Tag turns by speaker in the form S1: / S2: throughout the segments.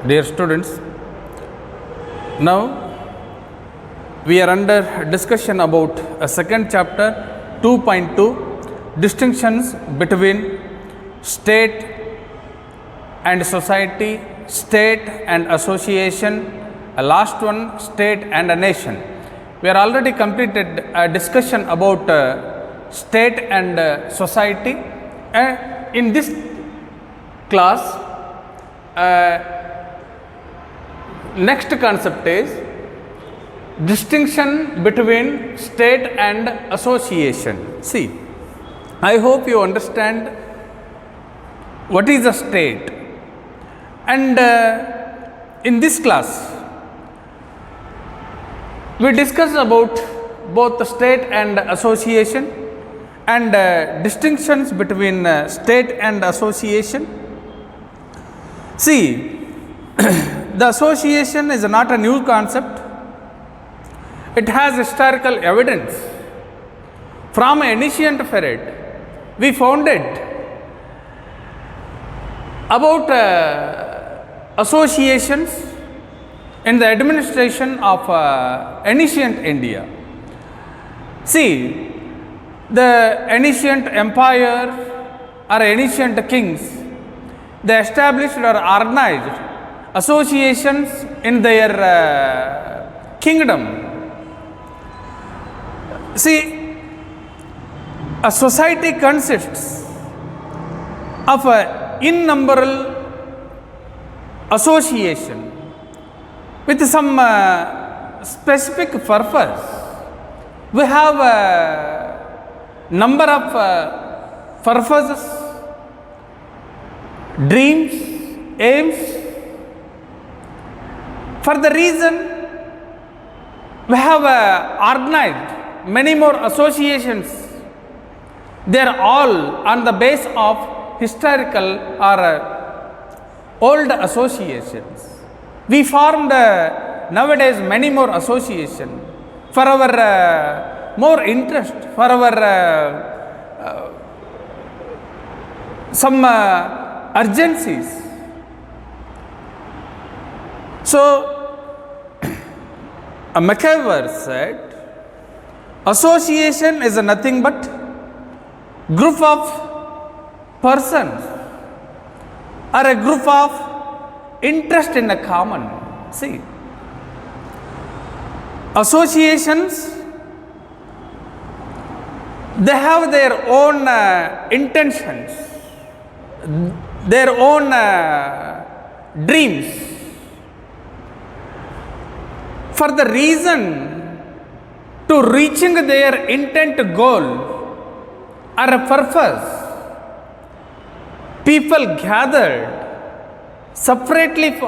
S1: Dear students, now we are under discussion about a second chapter 2.2 distinctions between state and society, state and association, a last one state and a nation. We are already completed a discussion about state and society. In this class, next concept is distinction between state and association. See, I hope you understand what is a state, and in this class we discuss about both the state and association and distinctions between state and association. See, the association is not a new concept. It has historical evidence. From ancient period, we founded about associations in the administration of ancient India. See, the ancient empire or ancient kings, they established or organized associations in their kingdom. See, a society consists of an innumerable association with some specific purpose. We have a number of purposes, dreams, aims. For the reason we have organized many more associations. They are all on the base of historical or old associations. We formed nowadays many more associations for our more interest, for our some urgencies. So, McIver said, association is nothing but group of persons or a group of interest in a common. See, associations, they have their own intentions, their own dreams. For the reason to reaching their intent goal or a purpose, people gathered separately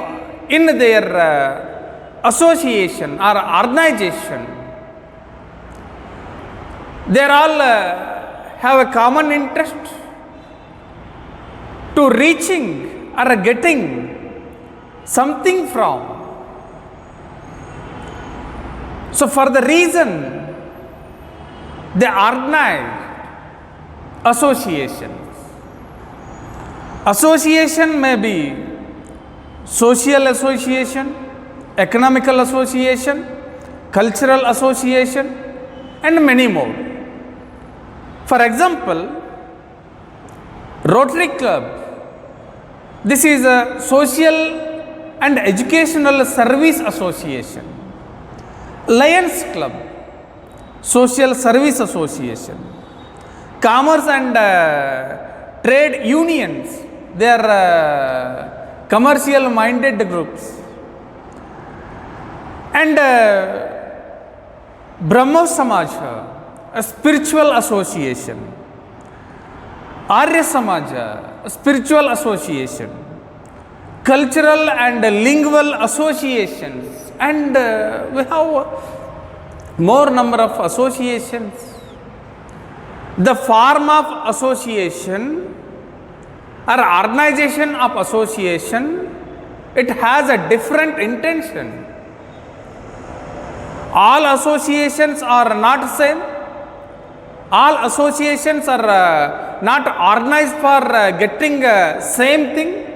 S1: in their association or organization. They all have a common interest to reaching or getting something from. So, for the reason they organize associations. Association may be social association, economical association, cultural association, and many more. For example, Rotary Club. This is a social and educational service association. Lions Club, social service association. Commerce and trade unions, they are commercial minded groups. And Brahmo Samaja, a spiritual association. Arya Samaja, a spiritual association. Cultural and lingual associations. And we have more number of associations. The form of association or organization of association, it has a different intention. All associations are not same. All associations are not organized for getting same thing.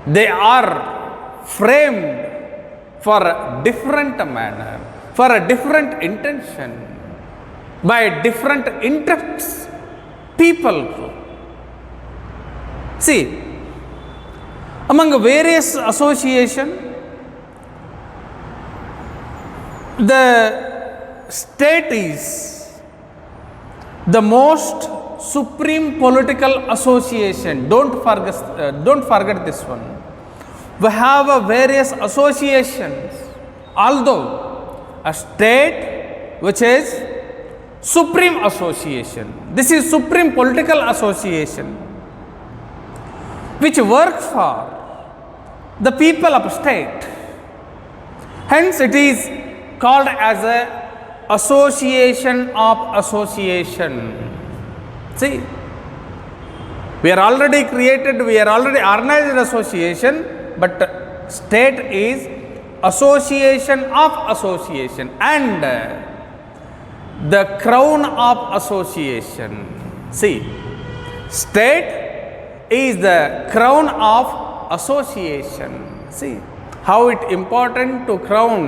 S1: they are framed for a different manner, for a different intention, by different interests, people group. See, among various association, the state is the most supreme political association. Don't forget this one. We have various associations, although a state which is supreme association, this is supreme political association which work for the people of state. Hence it is called as a association of association. See, we are already organized association, but state is association of association and the crown of association. See, state is the crown of association. See how it important to crown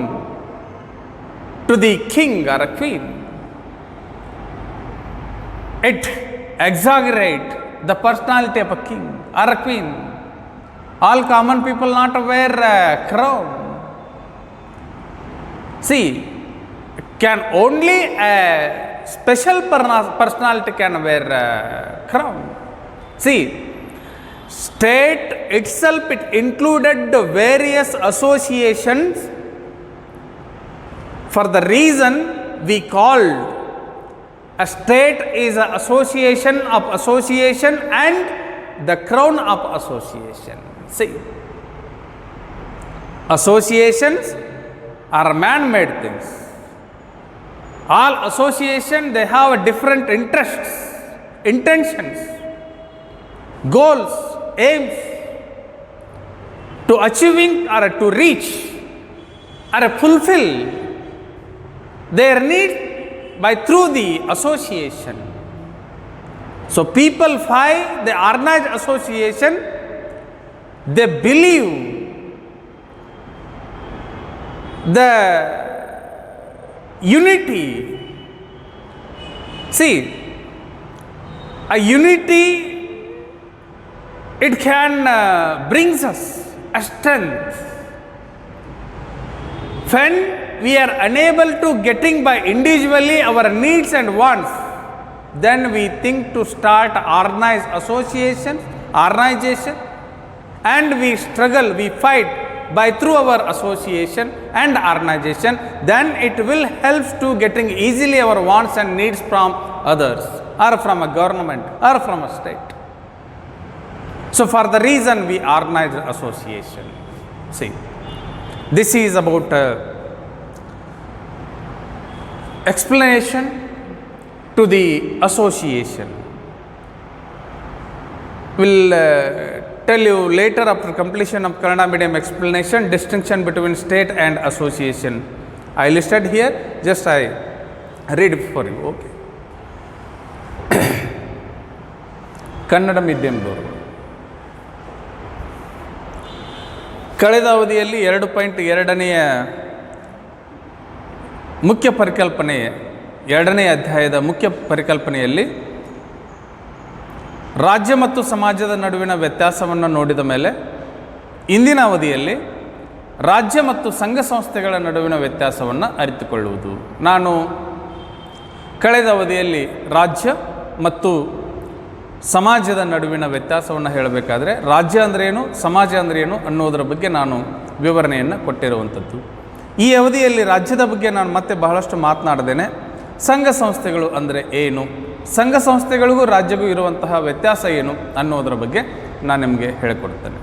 S1: to the king or a queen. It exaggerate the personality of a king or a queen. All common people not wear a crown. See, can only a special personality can wear a crown. See, state itself, it included the various associations. For the reason we called a state is an association of association and the crown of association. See, associations are man-made things. All association, they have different interests, intentions, goals, aims to achieving or to reach or fulfill their need by through the association. So people find the organized association, they believe the unity. See, a unity, it can brings us a strength. When we are unable to getting by individually our needs and wants, then we think to start organized organization, and we struggle, we fight by through our association and organization, then it will help to getting easily our wants and needs from others or from a government or from a state. So for the reason we organize association. See, this is about explanation to the association. We'll tell you later after completion of Kannada medium explanation, distinction between state and association. I listed here, just I read for you. Okay. Kannada ಮೀಡಿಯಂದವರು ಕಳೆದ ಅವಧಿಯಲ್ಲಿ 2.2ನೆಯ ಮುಖ್ಯ ಪರಿಕಲ್ಪನೆ, 2ನೇ ಅಧ್ಯಾಯದ ಮುಖ್ಯ ಪರಿಕಲ್ಪನೆಯಲ್ಲಿ ರಾಜ್ಯ ಮತ್ತು ಸಮಾಜದ ನಡುವಿನ ವ್ಯತ್ಯಾಸವನ್ನು ನೋಡಿದ ಮೇಲೆ ಇಂದಿನ ಅವಧಿಯಲ್ಲಿ ರಾಜ್ಯ ಮತ್ತು ಸಂಘ ಸಂಸ್ಥೆಗಳ ನಡುವಿನ ವ್ಯತ್ಯಾಸವನ್ನು ಅರಿತುಕೊಳ್ಳುವುದು. ನಾನು ಕಳೆದ ಅವಧಿಯಲ್ಲಿ ರಾಜ್ಯ ಮತ್ತು ಸಮಾಜದ ನಡುವಿನ ವ್ಯತ್ಯಾಸವನ್ನು ಹೇಳಬೇಕಾದ್ರೆ ರಾಜ್ಯ ಅಂದ್ರೇನು, ಸಮಾಜ ಅಂದ್ರೇನು ಅನ್ನೋದರ ಬಗ್ಗೆ ನಾನು ವಿವರಣೆಯನ್ನು ಕೊಟ್ಟಿರುವಂಥದ್ದು. ಈ ಅವಧಿಯಲ್ಲಿ ರಾಜ್ಯದ ಬಗ್ಗೆ ನಾನು ಮತ್ತೆ ಬಹಳಷ್ಟು ಮಾತನಾಡ್ದೇನೆ. ಸಂಘ ಸಂಸ್ಥೆಗಳು ಅಂದರೆ ಏನು, ಸಂಘ ಸಂಸ್ಥೆಗಳಿಗೂ ರಾಜ್ಯಗೂ ಇರುವಂತಹ ವ್ಯತ್ಯಾಸ ಏನು ಅನ್ನೋದರ ಬಗ್ಗೆ ನಾನು ನಿಮಗೆ ಹೇಳಿಕೊಡ್ತೇನೆ.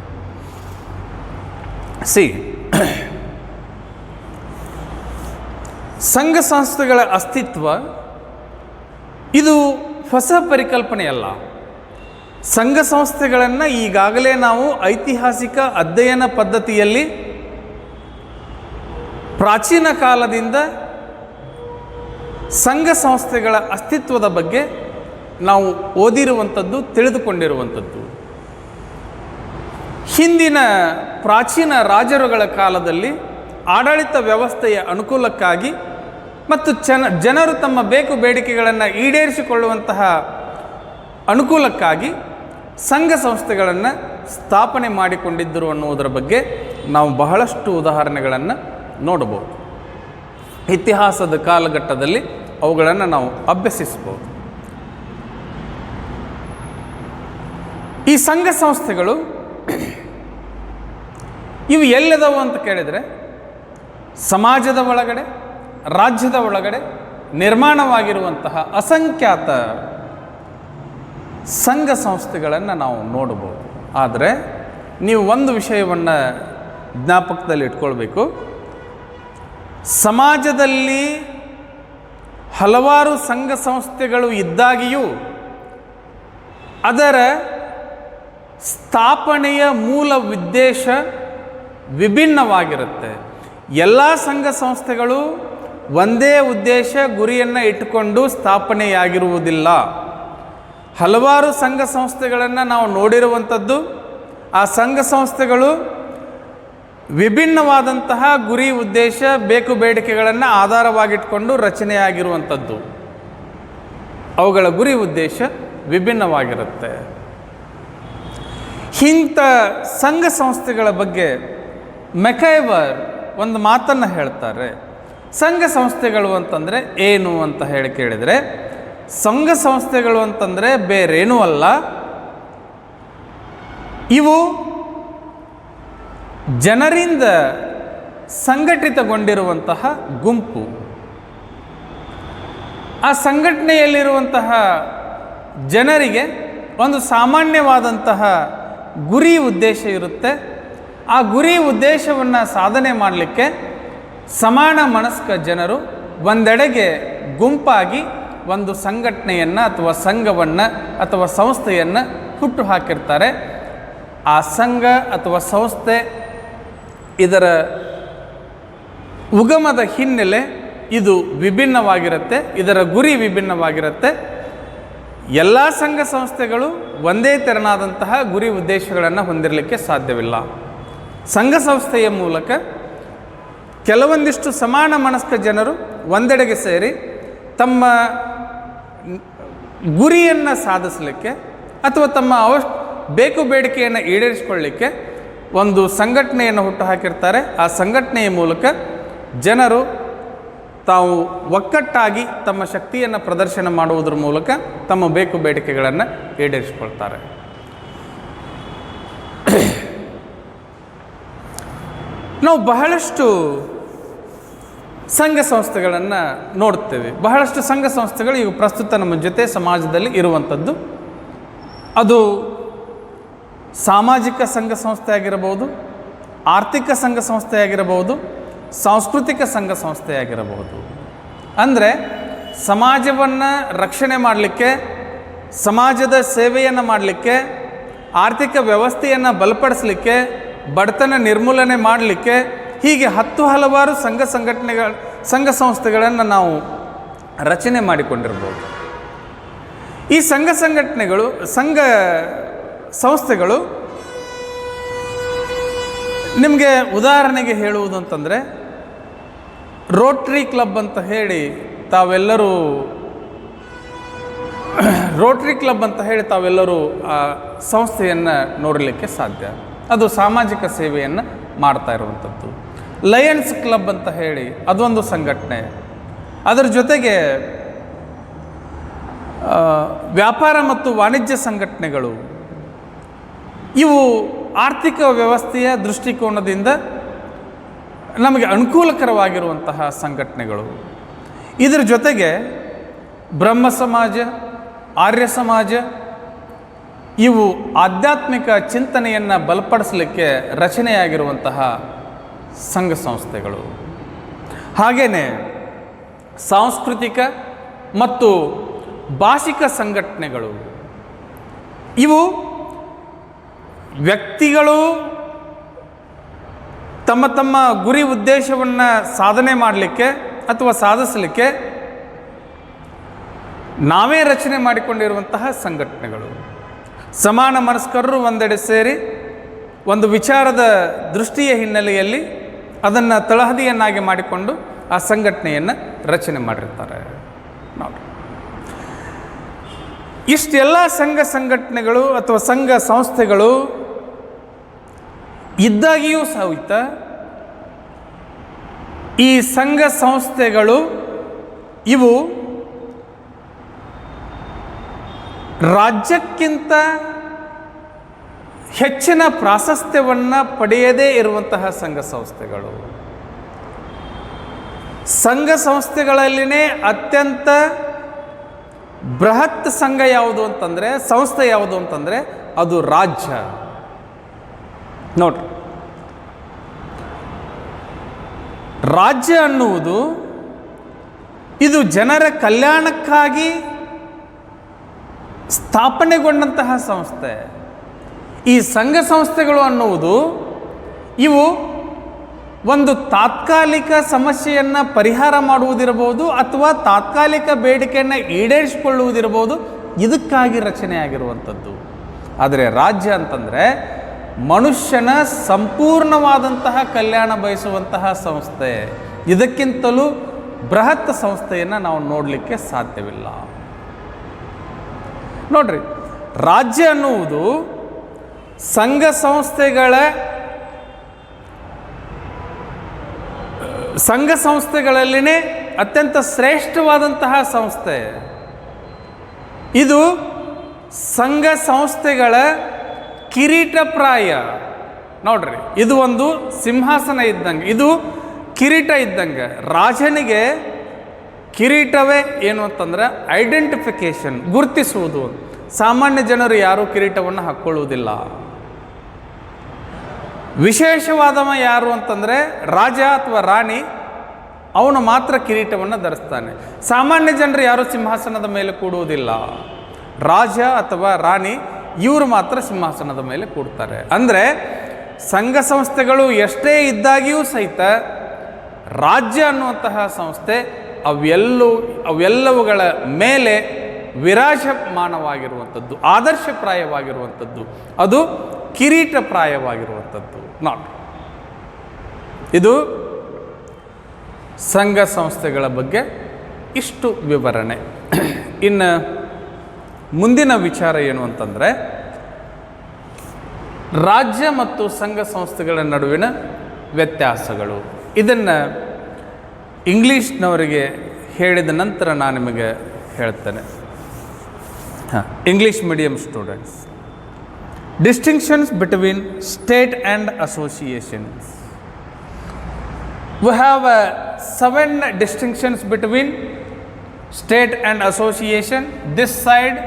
S1: ಸಂಘ ಸಂಸ್ಥೆಗಳ ಅಸ್ತಿತ್ವ ಇದು ಹೊಸ ಪರಿಕಲ್ಪನೆಯಲ್ಲ. ಸಂಘ ಸಂಸ್ಥೆಗಳನ್ನು ಈಗಾಗಲೇ ನಾವು ಐತಿಹಾಸಿಕ ಅಧ್ಯಯನ ಪದ್ಧತಿಯಲ್ಲಿ ಪ್ರಾಚೀನ ಕಾಲದಿಂದ ಸಂಘ ಸಂಸ್ಥೆಗಳ ಅಸ್ತಿತ್ವದ ಬಗ್ಗೆ ನಾವು ಓದಿರುವಂಥದ್ದು, ತಿಳಿದುಕೊಂಡಿರುವಂಥದ್ದು. ಹಿಂದಿನ ಪ್ರಾಚೀನ ರಾಜರುಗಳ ಕಾಲದಲ್ಲಿ ಆಡಳಿತ ವ್ಯವಸ್ಥೆಯ ಅನುಕೂಲಕ್ಕಾಗಿ ಮತ್ತು ಜನರು ತಮ್ಮ ಬೇಕು ಬೇಡಿಕೆಗಳನ್ನು ಈಡೇರಿಸಿಕೊಳ್ಳುವಂತಹ ಅನುಕೂಲಕ್ಕಾಗಿ ಸಂಘ ಸಂಸ್ಥೆಗಳನ್ನು ಸ್ಥಾಪನೆ ಮಾಡಿಕೊಂಡಿದ್ದರು ಅನ್ನುವುದರ ಬಗ್ಗೆ ನಾವು ಬಹಳಷ್ಟು ಉದಾಹರಣೆಗಳನ್ನು ನೋಡಬಹುದು. ಇತಿಹಾಸದ ಕಾಲಘಟ್ಟದಲ್ಲಿ ಅವುಗಳನ್ನು ನಾವು ಅಭ್ಯಸಿಸಬಹುದು. ಈ ಸಂಘ ಸಂಸ್ಥೆಗಳು ಇವು ಎಲ್ಲದವು ಅಂತ ಕೇಳಿದರೆ, ಸಮಾಜದ ಒಳಗಡೆ, ರಾಜ್ಯದ ಒಳಗಡೆ ನಿರ್ಮಾಣವಾಗಿರುವಂತಹ ಅಸಂಖ್ಯಾತ ಸಂಘ ಸಂಸ್ಥೆಗಳನ್ನು ನಾವು ನೋಡಬಹುದು. ಆದರೆ ನೀವು ಒಂದು ವಿಷಯವನ್ನು ಜ್ಞಾಪಕದಲ್ಲಿ ಇಟ್ಕೊಳ್ಬೇಕು. ಸಮಾಜದಲ್ಲಿ ಹಲವಾರು ಸಂಘ ಸಂಸ್ಥೆಗಳು ಇದ್ದಾಗಿಯೂ ಅದರ ಸ್ಥಾಪನೆಯ ಮೂಲ ಉದ್ದೇಶ ವಿಭಿನ್ನವಾಗಿರುತ್ತೆ. ಎಲ್ಲ ಸಂಘ ಸಂಸ್ಥೆಗಳು ಒಂದೇ ಉದ್ದೇಶ ಗುರಿಯನ್ನು ಇಟ್ಟುಕೊಂಡು ಸ್ಥಾಪನೆಯಾಗಿರುವುದಿಲ್ಲ. ಹಲವಾರು ಸಂಘ ಸಂಸ್ಥೆಗಳನ್ನು ನಾವು ನೋಡಿರುವಂಥದ್ದು. ಆ ಸಂಘ ಸಂಸ್ಥೆಗಳು ವಿಭಿನ್ನವಾದಂತಹ ಗುರಿ ಉದ್ದೇಶ ಬೇಕು ಬೇಡಿಕೆಗಳನ್ನು ಆಧಾರವಾಗಿಟ್ಕೊಂಡು ರಚನೆಯಾಗಿರುವಂಥದ್ದು. ಅವುಗಳ ಗುರಿ ಉದ್ದೇಶ ವಿಭಿನ್ನವಾಗಿರುತ್ತೆ. ಇಂಥ ಸಂಘ ಸಂಸ್ಥೆಗಳ ಬಗ್ಗೆ ಮೆಕೈವರ್ ಒಂದು ಮಾತನ್ನು ಹೇಳ್ತಾರೆ. ಸಂಘ ಸಂಸ್ಥೆಗಳು ಅಂತಂದರೆ ಏನು ಅಂತ ಹೇಳಿ ಕೇಳಿದರೆ, ಸಂಘ ಸಂಸ್ಥೆಗಳು ಅಂತಂದರೆ ಬೇರೇನೂ ಅಲ್ಲ, ಇವು ಜನರಿಂದ ಸಂಘಟಿತಗೊಂಡಿರುವಂತಹ ಗುಂಪು. ಆ ಸಂಘಟನೆಯಲ್ಲಿರುವಂತಹ ಜನರಿಗೆ ಒಂದು ಸಾಮಾನ್ಯವಾದಂತಹ ಗುರಿ ಉದ್ದೇಶ ಇರುತ್ತೆ. ಆ ಗುರಿ ಉದ್ದೇಶವನ್ನು ಸಾಧನೆ ಮಾಡಲಿಕ್ಕೆ ಸಮಾನ ಮನಸ್ಕ ಜನರು ಒಂದೆಡೆಗೆ ಗುಂಪಾಗಿ ಒಂದು ಸಂಘಟನೆಯನ್ನು ಅಥವಾ ಸಂಘವನ್ನು ಅಥವಾ ಸಂಸ್ಥೆಯನ್ನು ಹುಟ್ಟು ಹಾಕಿರ್ತಾರೆ. ಆ ಸಂಘ ಅಥವಾ ಸಂಸ್ಥೆ ಇದರ ಉಗಮದ ಹಿನ್ನೆಲೆ ಇದು ವಿಭಿನ್ನವಾಗಿರುತ್ತೆ, ಇದರ ಗುರಿ ವಿಭಿನ್ನವಾಗಿರುತ್ತೆ. ಎಲ್ಲ ಸಂಘ ಸಂಸ್ಥೆಗಳು ಒಂದೇ ತೆರನಾದಂತಹ ಗುರಿ ಉದ್ದೇಶಗಳನ್ನು ಹೊಂದಿರಲಿಕ್ಕೆ ಸಾಧ್ಯವಿಲ್ಲ. ಸಂಘ ಸಂಸ್ಥೆಯ ಮೂಲಕ ಕೆಲವೊಂದಿಷ್ಟು ಸಮಾನ ಮನಸ್ಕ ಜನರು ಒಂದೆಡೆಗೆ ಸೇರಿ ತಮ್ಮ ಗುರಿಯನ್ನು ಸಾಧಿಸಲಿಕ್ಕೆ ಅಥವಾ ತಮ್ಮ ಬೇಕು ಬೇಡಿಕೆಯನ್ನು ಈಡೇರಿಸಿಕೊಳ್ಳಲಿಕ್ಕೆ ಒಂದು ಸಂಘಟನೆಯನ್ನು ಹುಟ್ಟು ಹಾಕಿರ್ತಾರೆ. ಆ ಸಂಘಟನೆಯ ಮೂಲಕ ಜನರು ತಾವು ಒಕ್ಕಟ್ಟಾಗಿ ತಮ್ಮ ಶಕ್ತಿಯನ್ನು ಪ್ರದರ್ಶನ ಮಾಡುವುದರ ಮೂಲಕ ತಮ್ಮ ಬೇಕು ಬೇಡಿಕೆಗಳನ್ನು ಈಡೇರಿಸಿಕೊಳ್ತಾರೆ. ನಾವು ಬಹಳಷ್ಟು ಸಂಘ ಸಂಸ್ಥೆಗಳನ್ನು ನೋಡ್ತೇವೆ. ಬಹಳಷ್ಟು ಸಂಘ ಸಂಸ್ಥೆಗಳು ಈಗ ಪ್ರಸ್ತುತ ನಮ್ಮ ಜೊತೆ ಸಮಾಜದಲ್ಲಿ ಇರುವಂಥದ್ದು. ಅದು ಸಾಮಾಜಿಕ ಸಂಘ ಸಂಸ್ಥೆ ಆಗಿರಬಹುದು, ಆರ್ಥಿಕ ಸಂಘ ಸಂಸ್ಥೆ ಆಗಿರಬಹುದು, ಸಾಂಸ್ಕೃತಿಕ ಸಂಘ ಸಂಸ್ಥೆ ಆಗಿರಬಹುದು. ಅಂದರೆ ಸಮಾಜವನ್ನು ರಕ್ಷಣೆ ಮಾಡಲಿಕ್ಕೆ, ಸಮಾಜದ ಸೇವೆಯನ್ನು ಮಾಡಲಿಕ್ಕೆ, ಆರ್ಥಿಕ ವ್ಯವಸ್ಥೆಯನ್ನು ಬಲಪಡಿಸಲಿಕ್ಕೆ, ಬಡತನ ನಿರ್ಮೂಲನೆ ಮಾಡಲಿಕ್ಕೆ, ಹೀಗೆ ಹಲವಾರು ಸಂಘ ಸಂಸ್ಥೆಗಳನ್ನು ನಾವು ರಚನೆ ಮಾಡಿಕೊಂಡಿರ್ಬೋದು. ಈ ಸಂಘ ಸಂಸ್ಥೆಗಳು ನಿಮಗೆ ಉದಾಹರಣೆಗೆ ಹೇಳುವುದು ಅಂತಂದರೆ, ರೋಟ್ರಿ ಕ್ಲಬ್ ಅಂತ ಹೇಳಿ ತಾವೆಲ್ಲರೂ ಆ ಸಂಸ್ಥೆಯನ್ನು ನೋಡಲಿಕ್ಕೆ ಸಾಧ್ಯ. ಅದು ಸಾಮಾಜಿಕ ಸೇವೆಯನ್ನು ಮಾಡ್ತಾ ಇರುವಂಥದ್ದು. ಲಯನ್ಸ್ ಕ್ಲಬ್ ಅಂತ ಹೇಳಿ ಅದೊಂದು ಸಂಘಟನೆ. ಅದರ ಜೊತೆಗೆ ವ್ಯಾಪಾರ ಮತ್ತು ವಾಣಿಜ್ಯ ಸಂಘಟನೆಗಳು, ಇವು ಆರ್ಥಿಕ ವ್ಯವಸ್ಥೆಯ ದೃಷ್ಟಿಕೋನದಿಂದ ನಮಗೆ ಅನುಕೂಲಕರವಾಗಿರುವಂತಹ ಸಂಘಟನೆಗಳು. ಇದರ ಜೊತೆಗೆ ಬ್ರಹ್ಮ ಸಮಾಜ, ಆರ್ಯ ಸಮಾಜ, ಇವು ಆಧ್ಯಾತ್ಮಿಕ ಚಿಂತನೆಯನ್ನು ಬಲಪಡಿಸಲಿಕ್ಕೆ ರಚನೆಯಾಗಿರುವಂತಹ ಸಂಘ ಸಂಸ್ಥೆಗಳು. ಹಾಗೆಯೇ ಸಾಂಸ್ಕೃತಿಕ ಮತ್ತು ಭಾಷಿಕ ಸಂಘಟನೆಗಳು, ಇವು ವ್ಯಕ್ತಿಗಳು ತಮ್ಮ ಗುರಿ ಉದ್ದೇಶವನ್ನು ಸಾಧನೆ ಮಾಡಲಿಕ್ಕೆ ಅಥವಾ ಸಾಧಿಸಲಿಕ್ಕೆ ನಾವೇ ರಚನೆ ಮಾಡಿಕೊಂಡಿರುವಂತಹ ಸಂಘಟನೆಗಳು. ಸಮಾನ ಮನಸ್ಕರರು ಒಂದೆಡೆ ಸೇರಿ ಒಂದು ವಿಚಾರದ ದೃಷ್ಟಿಯ ಹಿನ್ನೆಲೆಯಲ್ಲಿ ಅದನ್ನು ತಳಹದಿಯನ್ನಾಗಿ ಮಾಡಿಕೊಂಡು ಆ ಸಂಘಟನೆಯನ್ನು ರಚನೆ ಮಾಡಿರ್ತಾರೆ. ನೋಡಿ, ಇಷ್ಟೆಲ್ಲ ಸಂಘ ಸಂಘಟನೆಗಳು ಅಥವಾ ಸಂಘ ಸಂಸ್ಥೆಗಳು ಇದ್ದಾಗಿಯೂ ಸಹಿತ ಈ ಸಂಘ ಸಂಸ್ಥೆಗಳು ಇವು ರಾಜ್ಯಕ್ಕಿಂತ ಹೆಚ್ಚಿನ ಪ್ರಾಶಸ್ತ್ಯವನ್ನು ಪಡೆಯದೇ ಇರುವಂತಹ ಸಂಘ ಸಂಸ್ಥೆಗಳು. ಸಂಘ ಸಂಸ್ಥೆಗಳಲ್ಲಿನೇ ಅತ್ಯಂತ ಬೃಹತ್ ಸಂಘ ಯಾವುದು ಅಂತಂದರೆ, ಸಂಸ್ಥೆ ಯಾವುದು ಅಂತಂದರೆ ಅದು ರಾಜ್ಯ. ನೋಡ್ರಿ, ರಾಜ್ಯ ಅನ್ನುವುದು ಇದು ಜನರ ಕಲ್ಯಾಣಕ್ಕಾಗಿ ಸ್ಥಾಪನೆಗೊಂಡಂತಹ ಸಂಸ್ಥೆ. ಈ ಸಂಘ ಸಂಸ್ಥೆಗಳು ಅನ್ನುವುದು ಇವು ಒಂದು ತಾತ್ಕಾಲಿಕ ಸಮಸ್ಯೆಯನ್ನು ಪರಿಹಾರ ಮಾಡುವುದಿರಬಹುದು ಅಥವಾ ತಾತ್ಕಾಲಿಕ ಬೇಡಿಕೆಯನ್ನು ಈಡೇರಿಸಿಕೊಳ್ಳುವುದಿರಬಹುದು, ಇದಕ್ಕಾಗಿ ರಚನೆಯಾಗಿರುವಂಥದ್ದು. ಆದರೆ ರಾಜ್ಯ ಅಂತಂದರೆ ಮನುಷ್ಯನ ಸಂಪೂರ್ಣವಾದಂತಹ ಕಲ್ಯಾಣ ಬಯಸುವಂತಹ ಸಂಸ್ಥೆ. ಇದಕ್ಕಿಂತಲೂ ಬೃಹತ್ ಸಂಸ್ಥೆಯನ್ನು ನಾವು ನೋಡಲಿಕ್ಕೆ ಸಾಧ್ಯವಿಲ್ಲ. ನೋಡ್ರಿ, ರಾಜ್ಯ ಅನ್ನುವುದು ಸಂಘ ಸಂಸ್ಥೆಗಳಲ್ಲಿನೇ ಅತ್ಯಂತ ಶ್ರೇಷ್ಠವಾದಂತಹ ಸಂಸ್ಥೆ. ಇದು ಸಂಘ ಸಂಸ್ಥೆಗಳ ಕಿರೀಟಪ್ರಾಯ. ನೋಡ್ರಿ, ಇದು ಒಂದು ಸಿಂಹಾಸನ ಇದ್ದಂಗೆ, ಇದು ಕಿರೀಟ ಇದ್ದಂಗೆ. ರಾಜನಿಗೆ ಕಿರೀಟವೇ ಏನು ಅಂತಂದರೆ ಐಡೆಂಟಿಫಿಕೇಶನ್, ಗುರುತಿಸುವುದು. ಸಾಮಾನ್ಯ ಜನರು ಯಾರೂ ಕಿರೀಟವನ್ನು ಹಾಕ್ಕೊಳ್ಳುವುದಿಲ್ಲ. ವಿಶೇಷವಾದವ ಯಾರು ಅಂತಂದರೆ ರಾಜ ಅಥವಾ ರಾಣಿ, ಅವನು ಮಾತ್ರ ಕಿರೀಟವನ್ನು ಧರಿಸ್ತಾನೆ. ಸಾಮಾನ್ಯ ಜನರು ಯಾರೂ ಸಿಂಹಾಸನದ ಮೇಲೆ ಕೂಡುವುದಿಲ್ಲ. ರಾಜ ಅಥವಾ ರಾಣಿ ಇವರು ಮಾತ್ರ ಸಿಂಹಾಸನದ ಮೇಲೆ ಕೂಡ್ತಾರೆ. ಅಂದರೆ ಸಂಘ ಸಂಸ್ಥೆಗಳು ಎಷ್ಟೇ ಇದ್ದಾಗಿಯೂ ಸಹಿತ ರಾಜ್ಯ ಅನ್ನುವಂತಹ ಸಂಸ್ಥೆ ಅವೆಲ್ಲವುಗಳ ಮೇಲೆ ವಿರಾಜಮಾನವಾಗಿರುವಂಥದ್ದು, ಆದರ್ಶಪ್ರಾಯವಾಗಿರುವಂಥದ್ದು, ಅದು ಕಿರೀಟಪ್ರಾಯವಾಗಿರುವಂಥದ್ದು. ನೋಡಿ, ಇದು ಸಂಘ ಸಂಸ್ಥೆಗಳ ಬಗ್ಗೆ ಇಷ್ಟು ವಿವರಣೆ. ಇನ್ನು ಮುಂದಿನ ವಿಚಾರ ಏನು ಅಂತಂದರೆ, ರಾಜ್ಯ ಮತ್ತು ಸಂಘ ಸಂಸ್ಥೆಗಳ ನಡುವಿನ ವ್ಯತ್ಯಾಸಗಳು. ಇದನ್ನು ಇಂಗ್ಲೀಷ್ನವರಿಗೆ ಹೇಳಿದ ನಂತರ ನಾನು ನಿಮಗೆ ಹೇಳ್ತೇನೆ. English medium students, distinctions between state and associations. We have 7 distinctions between state and association. This side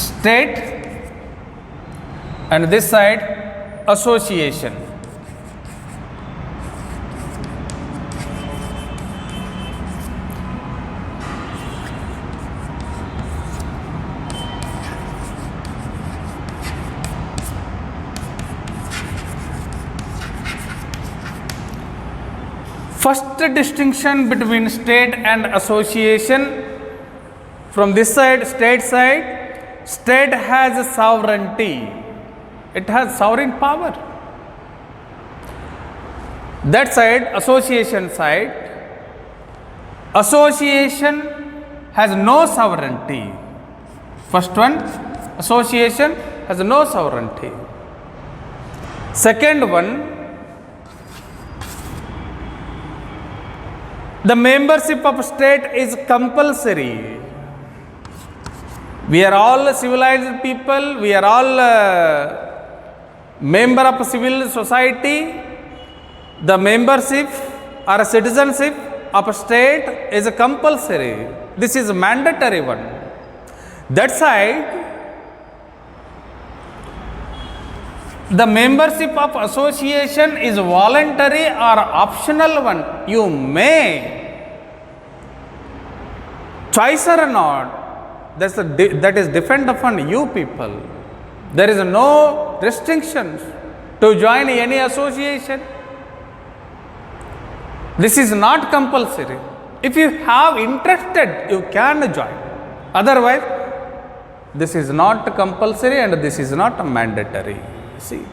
S1: state and this side association. First distinction between state and association, from this side, state has sovereignty. It has sovereign power. That side, association has no sovereignty. First one, association has no sovereignty. Second one, the membership of state is compulsory. We are all civilized people. We are all member of civil society. The membership or citizenship of state is compulsory. This is a mandatory one. That side, the membership of association is voluntary or optional one. You may choice or not. That is depend upon you people. There is no restrictions to join any association. This is not compulsory. If you have interested, you can join. Otherwise, This is not compulsory and this is not mandatory. See,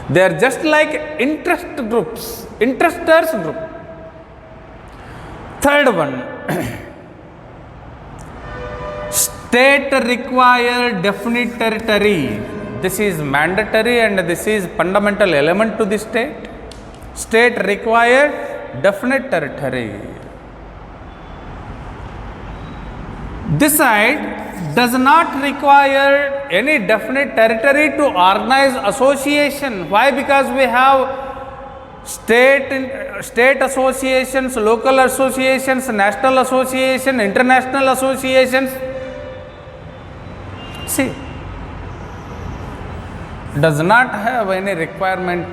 S1: they are just like interest groups, interesters group. Third one, state require definite territory. This is mandatory and this is fundamental element to the state. State require definite territory. This side does not require any definite territory to organize association. Why? Because we have state associations, local associations, national association, international associations. See, does not have any requirement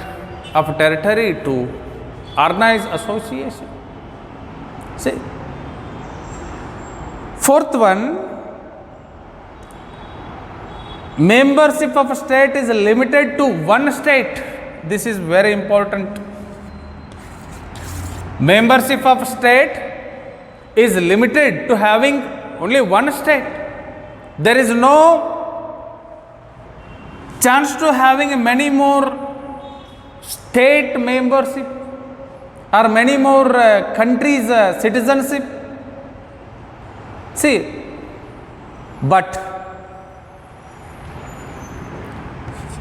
S1: of territory to organize association. See, fourth one, membership of state is limited to one state. This is very important. Membership of state is limited to having only one state. There is no chance to having many more state membership or many more countries citizenship. See, but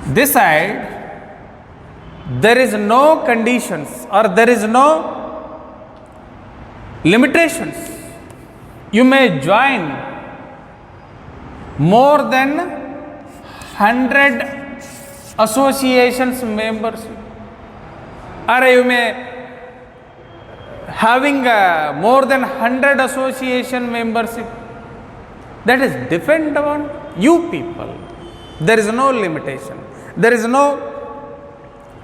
S1: this side there is no conditions or there is no limitations. You may join more than 100 associations membership, or you may having more than 100 association membership. That is depend on you people. There is no limitation. There is no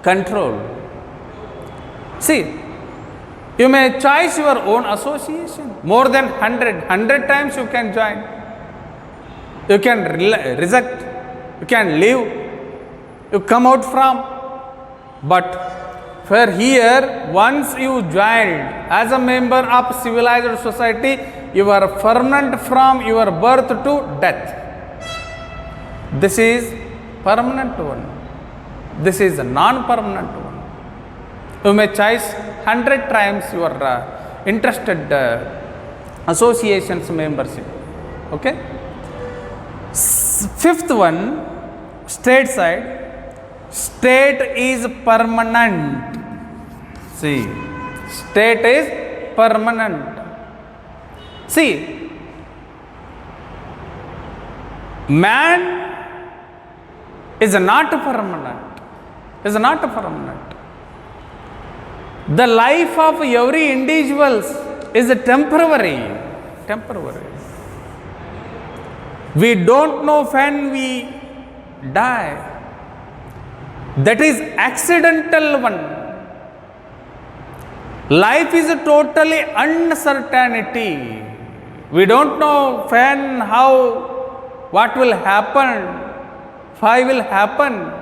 S1: control. See, you may choose your own association. More than 100 times you can join. You can reject. You can leave. You come out from. But for here, once you joined as a member of civilized society, you are permanent from your birth to death. This is permanent one. This is a non-permanent one. You may choose 100 times your interested associations membership. Okay. Fifth one, state side. State is permanent. See, state is permanent. See, man is not permanent. Is not permanent. The life of every individual is temporary. Temporary. We don't know when we die. That is accidental one. Life is a totally uncertainty. We don't know when, how, what will happen, why will happen.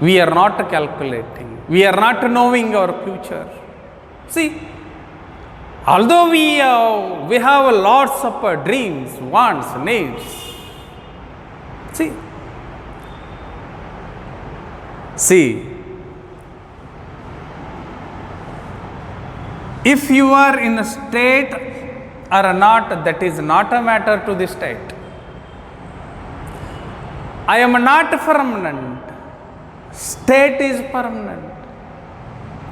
S1: We are not calculating. We are not knowing our future. See, although we have lots of dreams, wants, needs. See, if you are in a state or not, that is not a matter to the state. I am not permanent. State is permanent.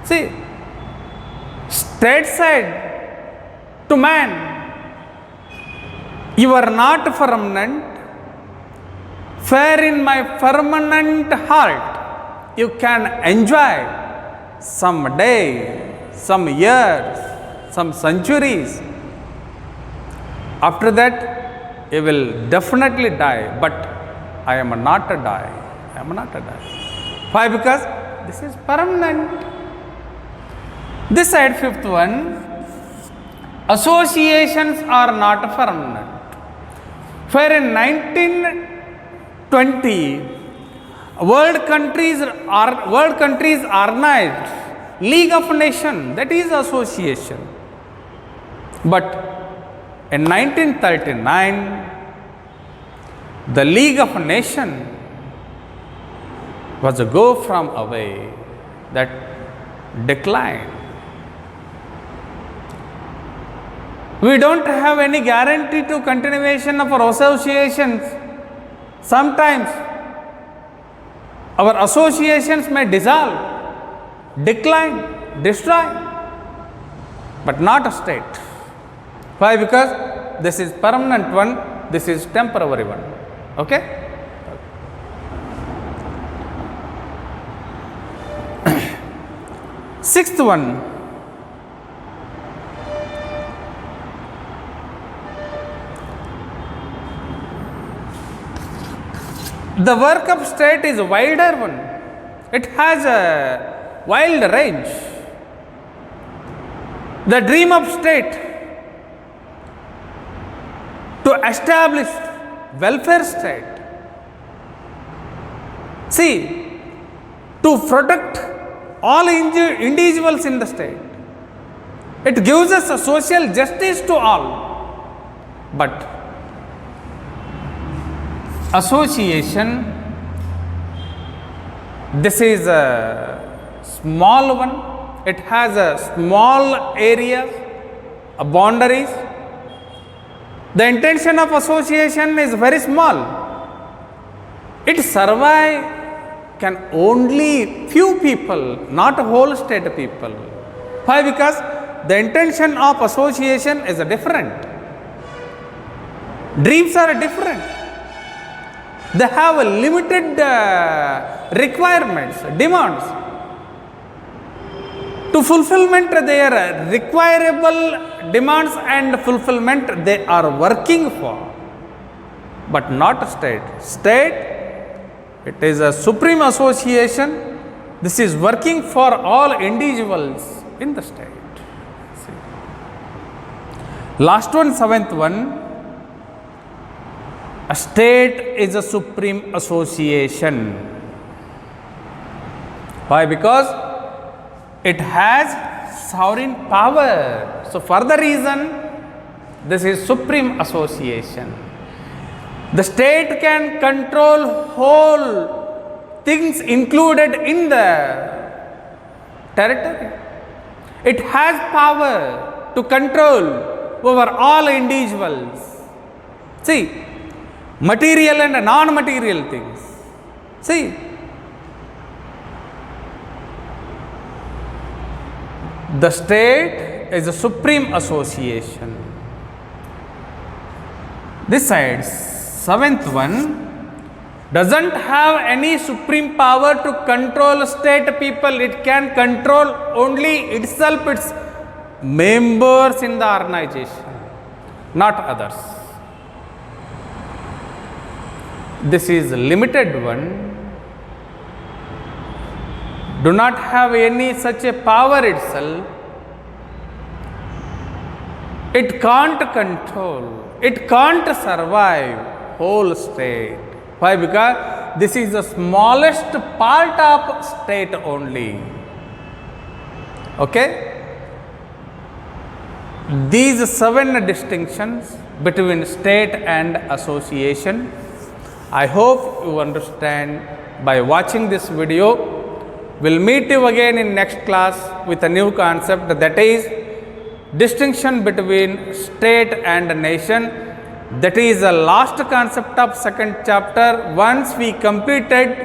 S1: See, state side to man, you are not permanent. Fair in my permanent heart, you can enjoy some day, some years, some centuries. After that, you will definitely die. But I am not a die. I am not a die. Why? Because this is permanent. This side, fifth one, associations are not permanent. Where in 1920, world countries organized League of Nations, that is association. But In 1939, the League of Nations was a go from away that declined. We don't have any guarantee to continuation of our associations. Sometimes our associations may dissolve, decline, destroy, but not a state. Why? Because this is permanent one, this is temporary one. Okay? Sixth one, the work of state is a wider one. It has a wild range. The dream of state to establish welfare state. See, to protect all individuals in the state. It gives us a social justice to all. But association, this is a small one. It has a small area, boundaries. The intention of association is very small. It survive can only few people, not whole state people. Why? Because the intention of association is different. Dreams are different. They have a limited requirements, demands. To fulfillment their requirable demands and fulfillment they are working for, but not state. State, it is a supreme association. This is working for all individuals in the state. See. Last one, seventh one. A state is a supreme association. Why? Because it has sovereign power. So, for the reason, this is supreme association. The state can control whole things included in the territory. It has power to control over all individuals. See, material and non-material things. See, the state is a supreme association. This side, seventh one, doesn't have any supreme power to control state people. It can control only itself, its members in the organization, not others. This is limited one. Do not have any such a power itself. It can't control, it can't survive whole state. Why? Because this is the smallest part of state only. Okay? These 7 distinctions between state and association, I hope you understand by watching this video. We'll meet you again in next class with a new concept, that is distinction between state and nation. That is the last concept of second chapter. Once we completed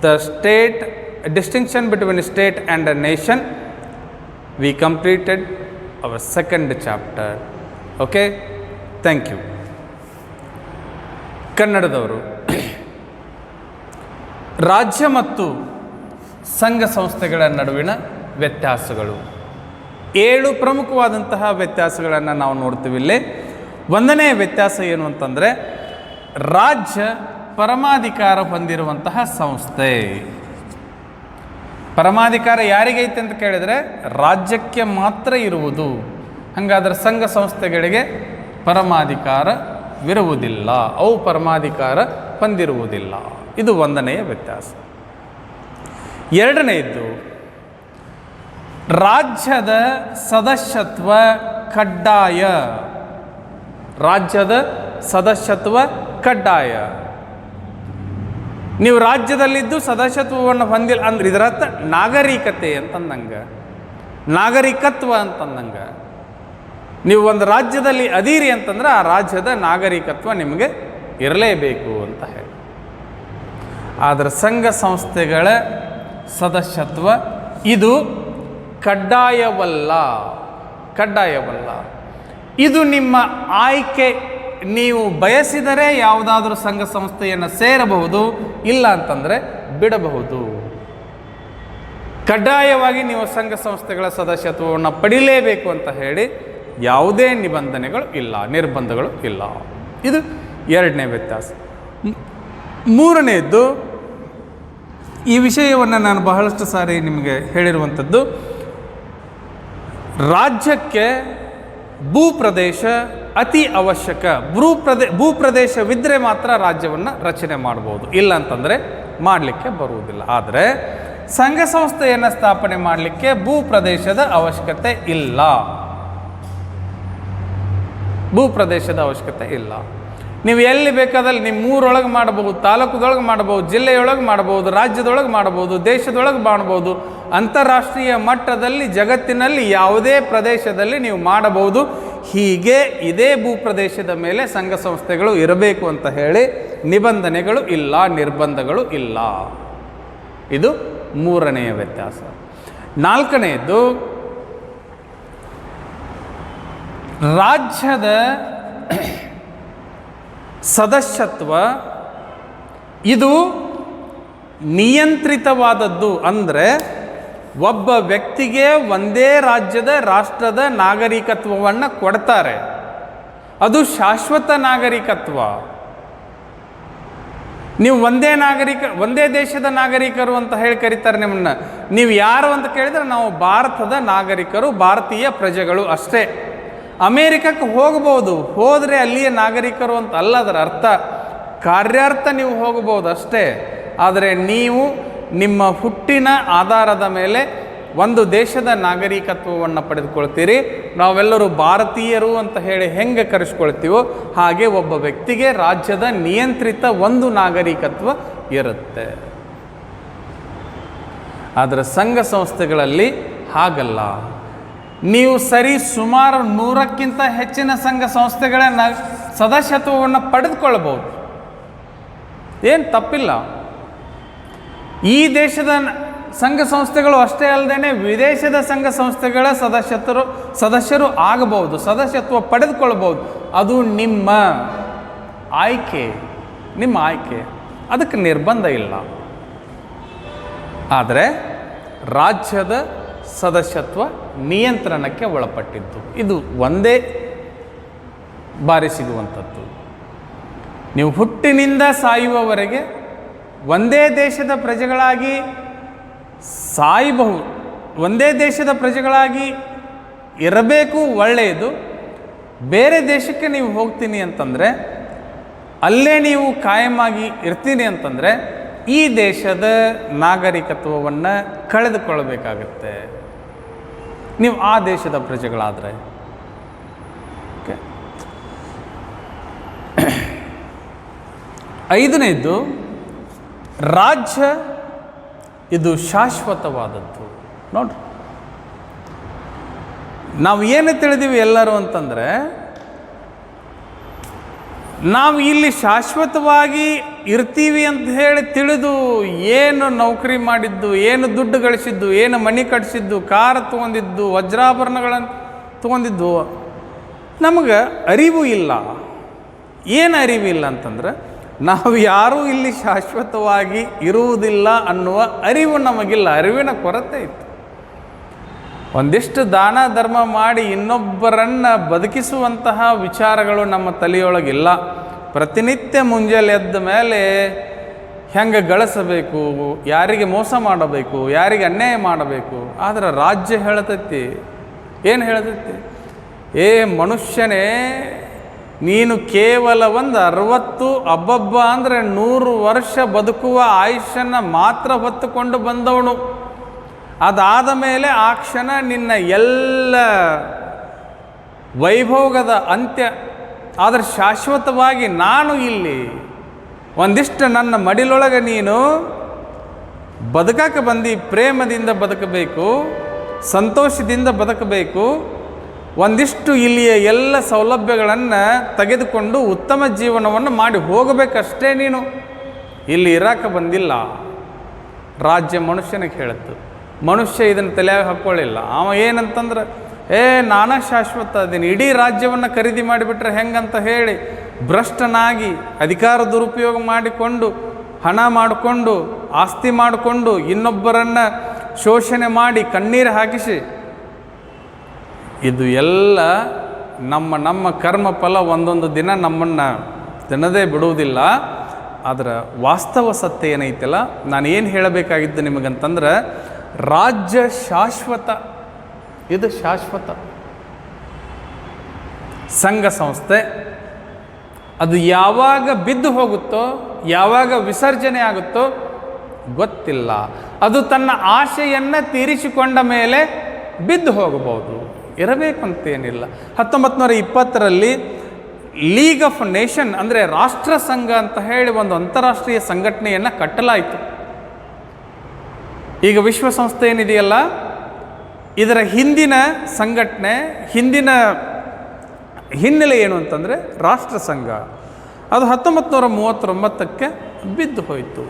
S1: the state, distinction between state and a nation, we completed our second chapter. Okay? Thank you. ಕನ್ನಡದವರು ರಾಜ್ಯ ಮತ್ತು ಸಂಘ ಸಂಸ್ಥೆಗಳ ನಡುವಿನ ವ್ಯತ್ಯಾಸಗಳು 7 ಪ್ರಮುಖವಾದಂತಹ ವ್ಯತ್ಯಾಸಗಳನ್ನು ನಾವು ನೋಡ್ತೀವಿ ಇಲ್ಲಿ. ಒಂದನೇ ವ್ಯತ್ಯಾಸ ಏನು ಅಂತಂದರೆ, ರಾಜ್ಯ ಪರಮಾಧಿಕಾರ ಹೊಂದಿರುವಂತಹ ಸಂಸ್ಥೆ. ಪರಮಾಧಿಕಾರ ಯಾರಿಗೈತೆ ಅಂತ ಕೇಳಿದರೆ ರಾಜ್ಯಕ್ಕೆ ಮಾತ್ರ ಇರುವುದು. ಹಾಗಾದರೆ ಸಂಘ ಸಂಸ್ಥೆಗಳಿಗೆ ಪರಮಾಧಿಕಾರವಿರುವುದಿಲ್ಲ, ಅವು ಪರಮಾಧಿಕಾರ ಹೊಂದಿರುವುದಿಲ್ಲ. ಇದು ಒಂದನೆಯ ವ್ಯತ್ಯಾಸ. ಎರಡನೆಯದ್ದು, ರಾಜ್ಯದ ಸದಸ್ಯತ್ವ ಕಡ್ಡಾಯ ರಾಜ್ಯದ ಸದಸ್ಯತ್ವ ಕಡ್ಡಾಯ. ನೀವು ರಾಜ್ಯದಲ್ಲಿದ್ದು ಸದಸ್ಯತ್ವವನ್ನು ಹೊಂದಿಲ್ಲ ಅಂದ್ರೆ ಇದರರ್ಥ ನಾಗರಿಕತೆ ಅಂತಂದಂಗೆ, ನಾಗರಿಕತ್ವ ಅಂತಂದಂಗೆ. ನೀವು ಒಂದು ರಾಜ್ಯದಲ್ಲಿ ಅದೀರಿ ಅಂತಂದ್ರೆ ಆ ರಾಜ್ಯದ ನಾಗರಿಕತ್ವ ನಿಮಗೆ ಇರಲೇಬೇಕು ಅಂತ ಹೇಳಿ. ಆದರೆ ಸಂಘ ಸಂಸ್ಥೆಗಳ ಸದಸ್ಯತ್ವ ಇದು ಕಡ್ಡಾಯವಲ್ಲ, ಕಡ್ಡಾಯವಲ್ಲ. ಇದು ನಿಮ್ಮ ಆಯ್ಕೆ. ನೀವು ಬಯಸಿದರೆ ಯಾವುದಾದ್ರೂ ಸಂಘ ಸಂಸ್ಥೆಯನ್ನು ಸೇರಬಹುದು, ಇಲ್ಲ ಅಂತಂದರೆ ಬಿಡಬಹುದು. ಕಡ್ಡಾಯವಾಗಿ ನೀವು ಸಂಘ ಸಂಸ್ಥೆಗಳ ಸದಸ್ಯತ್ವವನ್ನು ಪಡಿಲೇಬೇಕು ಅಂತ ಹೇಳಿ ಯಾವುದೇ ನಿಬಂಧನೆಗಳು ಇಲ್ಲ, ನಿರ್ಬಂಧಗಳು ಇಲ್ಲ. ಇದು ಎರಡನೇ ವ್ಯತ್ಯಾಸ. ಮೂರನೆಯದ್ದು, ಈ ವಿಷಯವನ್ನು ನಾನು ಬಹಳಷ್ಟು ಸಾರಿ ನಿಮಗೆ ಹೇಳಿರುವಂಥದ್ದು, ರಾಜ್ಯಕ್ಕೆ ಭೂಪ್ರದೇಶ ಅತಿ ಅವಶ್ಯಕ. ಭೂಪ್ರದೇಶವಿದ್ದರೆ ಮಾತ್ರ ರಾಜ್ಯವನ್ನು ರಚನೆ ಮಾಡ್ಬೋದು, ಇಲ್ಲ ಅಂತಂದರೆ ಮಾಡಲಿಕ್ಕೆ ಬರುವುದಿಲ್ಲ. ಆದರೆ ಸಂಘ ಸಂಸ್ಥೆಯನ್ನು ಸ್ಥಾಪನೆ ಮಾಡಲಿಕ್ಕೆ ಭೂಪ್ರದೇಶದ ಅವಶ್ಯಕತೆ ಇಲ್ಲ, ಭೂಪ್ರದೇಶದ ಅವಶ್ಯಕತೆ ಇಲ್ಲ. ನೀವು ಎಲ್ಲಿ ಬೇಕಾದಲ್ಲಿ ನಿಮ್ಮ ಊರೊಳಗೆ ಮಾಡಬಹುದು, ತಾಲೂಕುದೊಳಗೆ ಮಾಡಬಹುದು, ಜಿಲ್ಲೆಯೊಳಗೆ ಮಾಡಬಹುದು, ರಾಜ್ಯದೊಳಗೆ ಮಾಡಬಹುದು, ದೇಶದೊಳಗೆ ಮಾಡಬಹುದು, ಅಂತಾರಾಷ್ಟ್ರೀಯ ಮಟ್ಟದಲ್ಲಿ ಜಗತ್ತಿನಲ್ಲಿ ಯಾವುದೇ ಪ್ರದೇಶದಲ್ಲಿ ನೀವು ಮಾಡಬಹುದು. ಹೀಗೆ ಇದೇ ಭೂಪ್ರದೇಶದ ಮೇಲೆ ಸಂಘ ಸಂಸ್ಥೆಗಳು ಇರಬೇಕು ಅಂತ ಹೇಳಿ ನಿಬಂಧನೆಗಳು ಇಲ್ಲ, ನಿರ್ಬಂಧಗಳು ಇಲ್ಲ. ಇದು ಮೂರನೆಯ ವ್ಯತ್ಯಾಸ. ನಾಲ್ಕನೆಯದು, ರಾಜ್ಯದ ಸದಸ್ಯತ್ವ ಇದು ನಿಯಂತ್ರಿತವಾದದ್ದು. ಅಂದರೆ ಒಬ್ಬ ವ್ಯಕ್ತಿಗೆ ಒಂದೇ ರಾಜ್ಯದ ರಾಷ್ಟ್ರದ ನಾಗರಿಕತ್ವವನ್ನು ಕೊಡ್ತಾರೆ. ಅದು ಶಾಶ್ವತ ನಾಗರಿಕತ್ವ. ನೀವು ಒಂದೇ ದೇಶದ ನಾಗರಿಕರು ಅಂತ ಹೇಳಿ ಕರೀತಾರೆ ನಿಮ್ಮನ್ನ. ನೀವು ಯಾರು ಅಂತ ಕೇಳಿದರೆ ನಾವು ಭಾರತದ ನಾಗರಿಕರು, ಭಾರತೀಯ ಪ್ರಜೆಗಳು ಅಷ್ಟೇ. ಅಮೇರಿಕಕ್ಕೆ ಹೋಗ್ಬೋದು, ಹೋದರೆ ಅಲ್ಲಿಯ ನಾಗರಿಕರು ಅಂತ ಅಲ್ಲ ಅದರ ಅರ್ಥ, ಕಾರ್ಯಾರ್ಥ ನೀವು ಹೋಗಬಹುದು ಅಷ್ಟೇ. ಆದರೆ ನೀವು ನಿಮ್ಮ ಹುಟ್ಟಿನ ಆಧಾರದ ಮೇಲೆ ಒಂದು ದೇಶದ ನಾಗರಿಕತ್ವವನ್ನು ಪಡೆದುಕೊಳ್ತೀರಿ. ನಾವೆಲ್ಲರೂ ಭಾರತೀಯರು ಅಂತ ಹೇಳಿ ಹೆಂಗೆ ಕರೆಸ್ಕೊಳ್ತೀವೋ ಹಾಗೆ ಒಬ್ಬ ವ್ಯಕ್ತಿಗೆ ರಾಜ್ಯದ ನಿಯಂತ್ರಿತ ಒಂದು ನಾಗರಿಕತ್ವ ಇರುತ್ತೆ. ಆದರೆ ಸಂಘ ಸಂಸ್ಥೆಗಳಲ್ಲಿ ಹಾಗಲ್ಲ. ನೀವು ಸುಮಾರು 100ಕ್ಕಿಂತ ಹೆಚ್ಚಿನ ಸಂಘ ಸಂಸ್ಥೆಗಳ ಸದಸ್ಯತ್ವವನ್ನು ಪಡೆದುಕೊಳ್ಳಬಹುದು, ಏನು ತಪ್ಪಿಲ್ಲ. ಈ ದೇಶದ ಸಂಘ ಸಂಸ್ಥೆಗಳು ಅಷ್ಟೇ ಅಲ್ಲದೆ ವಿದೇಶದ ಸಂಘ ಸಂಸ್ಥೆಗಳ ಸದಸ್ಯರು ಆಗಬಹುದು, ಸದಸ್ಯತ್ವ ಪಡೆದುಕೊಳ್ಳಬಹುದು. ಅದು ನಿಮ್ಮ ಆಯ್ಕೆ, ನಿಮ್ಮ ಆಯ್ಕೆ, ಅದಕ್ಕೆ ನಿರ್ಬಂಧ ಇಲ್ಲ. ಆದರೆ ರಾಜ್ಯದ ಸದಸ್ಯತ್ವ ನಿಯಂತ್ರಣಕ್ಕೆ ಒಳಪಟ್ಟಿದ್ದು. ಇದು ಒಂದೇ ಬಾರಿ ಸಿಗುವಂಥದ್ದು. ನೀವು ಹುಟ್ಟಿನಿಂದ ಸಾಯುವವರೆಗೆ ಒಂದೇ ದೇಶದ ಪ್ರಜೆಗಳಾಗಿ ಸಾಯಬಹುದು, ಒಂದೇ ದೇಶದ ಪ್ರಜೆಗಳಾಗಿ ಇರಬೇಕು, ಒಳ್ಳೆಯದು. ಬೇರೆ ದೇಶಕ್ಕೆ ನೀವು ಹೋಗ್ತೀನಿ ಅಂತಂದರೆ, ಅಲ್ಲೇ ನೀವು ಕಾಯಮಾಗಿ ಇರ್ತೀನಿ ಅಂತಂದರೆ ಈ ದೇಶದ ನಾಗರಿಕತ್ವವನ್ನು ಕಳೆದುಕೊಳ್ಳಬೇಕಾಗತ್ತೆ ನೀವು ಆ ದೇಶದ ಪ್ರಜೆಗಳಾದರೆ. ಓಕೆ. ಐದನೇದು, ರಾಜ್ಯ ಇದು ಶಾಶ್ವತವಾದದ್ದು. ನೋಡ್ರಿ, ನಾವು ಏನು ತಿಳಿದೀವಿ ಎಲ್ಲರೂ ಅಂತಂದರೆ, ನಾವು ಇಲ್ಲಿ ಶಾಶ್ವತವಾಗಿ ಇರ್ತೀವಿ ಅಂತ ಹೇಳಿ ತಿಳಿದು ಏನು ನೌಕರಿ ಮಾಡಿದ್ದು, ಏನು ದುಡ್ಡು ಗಳಿಸಿದ್ದು, ಏನು ಮನೆ ಕಟ್ಟಿಸಿದ್ದು, ಕಾರ್ ತೊಗೊಂಡಿದ್ದು, ವಜ್ರಾಭರಣಗಳನ್ನು ತೊಗೊಂಡಿದ್ದು ನಮಗೆ ಅರಿವು ಇಲ್ಲ. ಏನು ಅರಿವಿಲ್ಲ ಅಂತಂದ್ರೆ, ನಾವು ಯಾರೂ ಇಲ್ಲಿ ಶಾಶ್ವತವಾಗಿ ಇರುವುದಿಲ್ಲ ಅನ್ನುವ ಅರಿವು ನಮಗಿಲ್ಲ, ಅರಿವಿನ ಕೊರತೆ ಇತ್ತು. ಒಂದಿಷ್ಟು ದಾನ ಧರ್ಮ ಮಾಡಿ ಇನ್ನೊಬ್ಬರನ್ನು ಬದುಕಿಸುವಂತಹ ವಿಚಾರಗಳು ನಮ್ಮ ತಲೆಯೊಳಗಿಲ್ಲ. ಪ್ರತಿನಿತ್ಯ ಮುಂಜಾನೆ ಎದ್ದ ಮೇಲೆ ಹೆಂಗೆ ಗಳಿಸಬೇಕು, ಯಾರಿಗೆ ಮೋಸ ಮಾಡಬೇಕು, ಯಾರಿಗೆ ಅನ್ಯಾಯ ಮಾಡಬೇಕು. ಆದರೆ ರಾಜ್ಯ ಹೇಳ್ತೈತಿ, ಏನು ಹೇಳ್ತೈತಿ? ಏ ಮನುಷ್ಯನೇ, ನೀನು ಕೇವಲ 60 ಅಬ್ಬಬ್ಬ ಅಂದರೆ 100 ವರ್ಷ ಬದುಕುವ ಆಯುಷ್ಯನ್ನು ಮಾತ್ರ ಹೊತ್ತುಕೊಂಡು ಬಂದವನು. ಅದಾದ ಮೇಲೆ ಆ ಕ್ಷಣ ನಿನ್ನ ಎಲ್ಲ ವೈಭೋಗದ ಅಂತ್ಯ ಆದರೆ ಶಾಶ್ವತವಾಗಿ ನಾನು ಇಲ್ಲಿ ಒಂದಿಷ್ಟು ನನ್ನ ಮಡಿಲೊಳಗೆ ನೀನು ಬದುಕಕ್ಕೆ ಬಂದು ಪ್ರೇಮದಿಂದ ಬದುಕಬೇಕು, ಸಂತೋಷದಿಂದ ಬದುಕಬೇಕು, ಒಂದಿಷ್ಟು ಇಲ್ಲಿಯ ಎಲ್ಲ ಸೌಲಭ್ಯಗಳನ್ನು ತೆಗೆದುಕೊಂಡು ಉತ್ತಮ ಜೀವನವನ್ನು ಮಾಡಿ ಹೋಗಬೇಕಷ್ಟೇ. ನೀನು ಇಲ್ಲಿ ಇರೋಕ್ಕೆ ಬಂದಿಲ್ಲ. ರಾಜ್ಯ ಮನುಷ್ಯನಿಗೆ ಹೇಳುತ್ತೆ. ಮನುಷ್ಯ ಇದನ್ನು ತಲೆಯಾಗ ಹಾಕ್ಕೊಳ್ಳಿಲ್ಲ. ಅವ ಏನಂತಂದ್ರೆ ನಾನೇ ಶಾಶ್ವತ ಅದೀನಿ, ಇಡೀ ರಾಜ್ಯವನ್ನು ಖರೀದಿ ಮಾಡಿಬಿಟ್ರೆ ಹೆಂಗಂತ ಹೇಳಿ ಭ್ರಷ್ಟನಾಗಿ ಅಧಿಕಾರ ದುರುಪಯೋಗ ಮಾಡಿಕೊಂಡು ಹಣ ಮಾಡಿಕೊಂಡು ಆಸ್ತಿ ಮಾಡಿಕೊಂಡು ಇನ್ನೊಬ್ಬರನ್ನು ಶೋಷಣೆ ಮಾಡಿ ಕಣ್ಣೀರು ಹಾಕಿಸಿ, ಇದು ಎಲ್ಲ ನಮ್ಮ ಕರ್ಮ ಫಲ ಒಂದೊಂದು ದಿನ ನಮ್ಮನ್ನು ತಿನ್ನದೇ ಬಿಡುವುದಿಲ್ಲ. ಅದರ ವಾಸ್ತವ ಸತ್ಯ ಏನೈತಲ್ಲ, ನಾನು ಏನು ಹೇಳಬೇಕಾಗಿದ್ದು ನಿಮಗಂತಂದ್ರೆ, ರಾಜ್ಯ ಶಾಶ್ವತ, ಇದು ಶಾಶ್ವತ. ಸಂಘ ಸಂಸ್ಥೆ ಅದು ಯಾವಾಗ ಬಿದ್ದು ಹೋಗುತ್ತೋ, ಯಾವಾಗ ವಿಸರ್ಜನೆ ಆಗುತ್ತೋ ಗೊತ್ತಿಲ್ಲ. ಅದು ತನ್ನ ಆಶೆಯನ್ನು ತೀರಿಸಿಕೊಂಡ ಮೇಲೆ ಬಿದ್ದು ಹೋಗಬಹುದು, ಇರಬೇಕು ಅಂತೇನಿಲ್ಲ. 1920ರಲ್ಲಿ ಲೀಗ್ ಆಫ್ ನೇಷನ್ ಅಂದರೆ ರಾಷ್ಟ್ರ ಸಂಘ ಅಂತ ಹೇಳಿ ಒಂದು ಅಂತಾರಾಷ್ಟ್ರೀಯ ಸಂಘಟನೆಯನ್ನು ಕಟ್ಟಲಾಯಿತು. ಈಗ ವಿಶ್ವಸಂಸ್ಥೆ ಏನಿದೆಯಲ್ಲ, ಇದರ ಹಿಂದಿನ ಸಂಘಟನೆ, ಹಿಂದಿನ ಹಿನ್ನೆಲೆ ಏನು ಅಂತಂದರೆ ರಾಷ್ಟ್ರ ಸಂಘ. ಅದು 1939ಕ್ಕೆ ಬಿದ್ದು ಹೋಯಿತು.